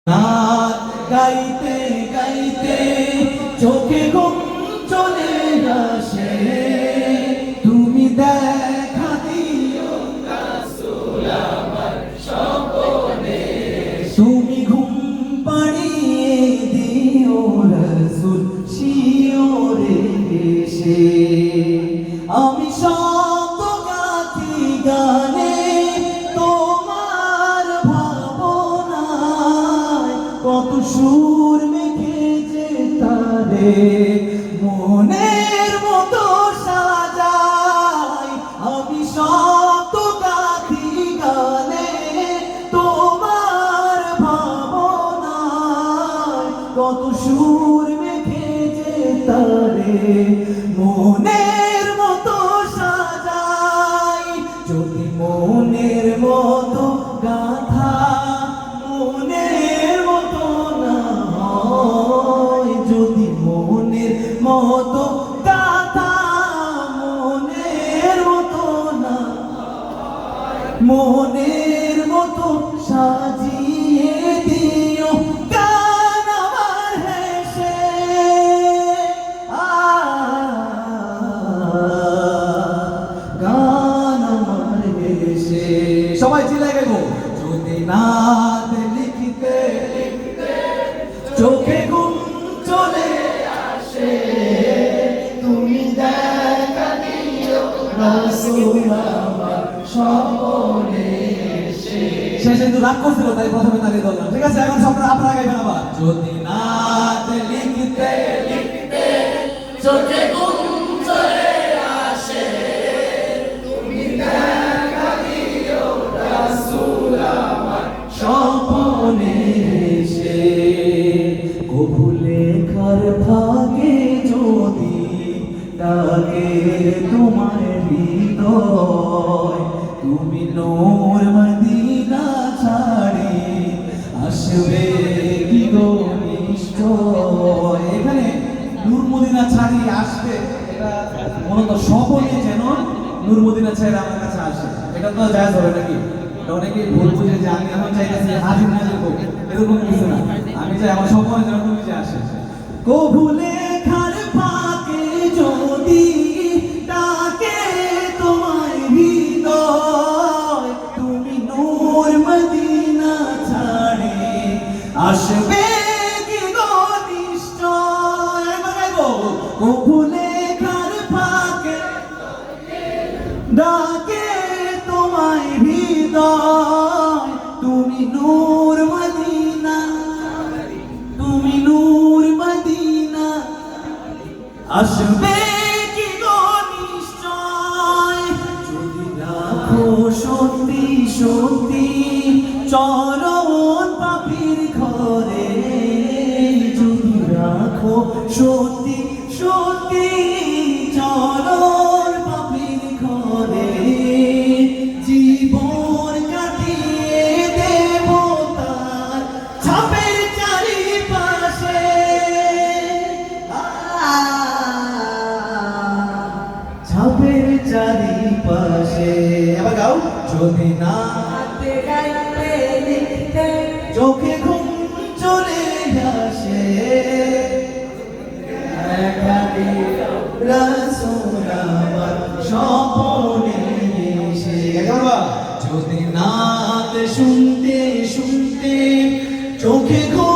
নাচ গাইতে গাইতে চোখে ঘুম চলে আসে, তুমি দেখা দিও রাসূল আমার স্বপনে, তুমি ঘুম পাড়িয়ে দিও রাসূল শিওরে এসে। আমি শব্দ গাথি গানে তোমার ভাবনায়, কত সুর মেখেছে তারে মনের মতো সাজাই। আমি শব্দ গাথি গানে তোমার ভাবনায়, কত সুর মেখেছে তারে মনের মতো সাজাই। যদি মনের মতো গাথা মনের মতো না হয়, যদি মনের মতো গাথা মনের মতো না হয়, মনের মতো সাজিয়ে দিও গান আমার হেসে। গান আমার হেসে, সবাই চিল্লায় গাইবো। যদি নাত লিখতে লিখতে চোখে ঘুম চলে আসে, তুমি দেখা দিও রাসূল আমার স্বপনে এসে। শেষে তো রাগ করছিল, তাই প্রথমে তাকে বললাম। ঠিক আছে, এখন সব আপনারা গাইবেন আবার। যদি নাত লিখতে লিখতে চোখে ঘুম চলে আসে, তুমি দেখা দিও রাসূল আমার স্বপনে এসে। কবু লেখার ভাগে যদি ডাকে তোমার হৃদয়, তুমি নূর মদিনা ছাড়ি আসবে কি গো নিশ্চয়। এখানে নূর মদিনা ছাড়ি আসবে, এটা মূলত স্বপনে যেন নূর মদিনা ছাড়ি আমার কাছে আসে। এটা তো জায়েজ হবে নাকি? এটা অনেকেই ভুল বুঝে যে আমি এখন চাইতেছি হাজির নাজির হোক, এরকম কিছু না। আমি চাই আমার স্বপনে যেন তুমি যে আসে। কবু লেখার ফাঁকে যদি ডাকে তোমার হৃদয়, তুমি নূর মদিনা ছাড়ে আসবে কি গো নিশ্চয়। কবু লেখার ফাঁকে ডাকে তোমায় হৃদয়, তুমি নূর মদিনা, তুমি নূর মদিনা আসবে কি গো নিশ্চয়। যদি রাখো সত্যি সত্যি চরণ পাপির ঘরে, যদি রাখো সত্যি সত্যি চরণ পাপির ঘরে, জীবন কাটিয়ে দেব তার ছাপের চারিপাশে। ছাপের চারিপাশে। এবার গাও। যদি নাতে গাইতে লিখতে চোখে ঘুম চলে আসে, দেখা দিও রাসূল আমার স্বপনে এসে। যদি নাত শুনতে শুনতে চোখে ঘুম